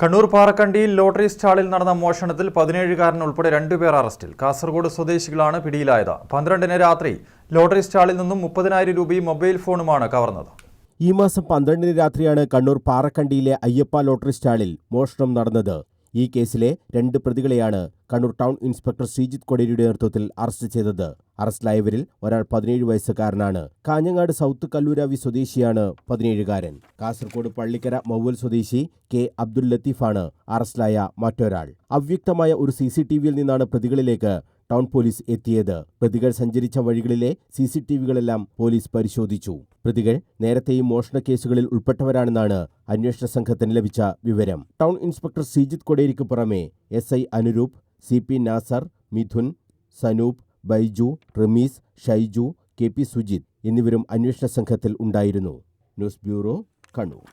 Kannur പാറക്കണ്ടിയിൽ lottery സ്റ്റാളിൽ നടന്ന മോഷണത്തിൽ 17-കാരൻ ഉൾപ്പെടെ 2 പേർ അറസ്റ്റിൽ. കാസർഗോഡ് സ്വദേശികളാണ് പിടിയിലായത്. 12-ന് രാത്രി ലോട്ടറി സ്റ്റാളിൽ നിന്നും 30,000 രൂപയും മൊബൈൽ ഫോണുമാണ് കവർന്നത്. ഈ മാസം 12-ന് രാത്രിയാണ് കണ്ണൂർ പാറക്കണ്ടിയിലെ അയ്യപ്പ ലോട്ടറി സ്റ്റാളിൽ മോഷണം നടന്നത്. ഈ കേസിലെ 2 പ്രതികളെയാണ് കണ്ണൂർ ടൗൺ ഇൻസ്പെക്ടർ ശ്രീജിത്ത് കൊടേരിയുടെ നേതൃത്വത്തിൽ അറസ്റ്റ് ചെയ്തത്. അറസ്റ്റിലായവരിൽ ഒരാൾ 17 വയസ്സുകാരനാണ്. കാഞ്ഞങ്ങാട് സൗത്ത് കല്ലൂരാവി സ്വദേശിയാണ് 17-കാരൻ. കാസർഗോഡ് പള്ളിക്കര മൗവൽ സ്വദേശി കെ അബ്ദുൽ ലത്തീഫാണ് അറസ്റ്റിലായ മറ്റൊരാൾ. അവ്യക്തമായ ഒരു CCTVയിൽ നിന്നാണ് പ്രതികളിലേക്ക് ടൗൺ പോലീസ് എത്തിയത്. പ്രതികൾ സഞ്ചരിച്ച വഴികളിലെ CCTVകളെല്ലാം പോലീസ് പരിശോധിച്ചു. പ്രതികൾ നേരത്തെയും മോഷണ കേസുകളിൽ ഉൾപ്പെട്ടവരാണെന്നാണ് അന്വേഷണ സംഘത്തിന് ലഭിച്ച വിവരം. ടൗൺ ഇൻസ്പെക്ടർ ശ്രീജിത്ത് കൊടേരിക്ക് പുറമെ SI Anuroop, CP Nasar, Mithun, Sanoop, Baiju, Ramees, Shaiju, KP Sujith എന്നിവരും അന്വേഷണ സംഘത്തിൽ ഉണ്ടായിരുന്നു. News bureau, Kannur.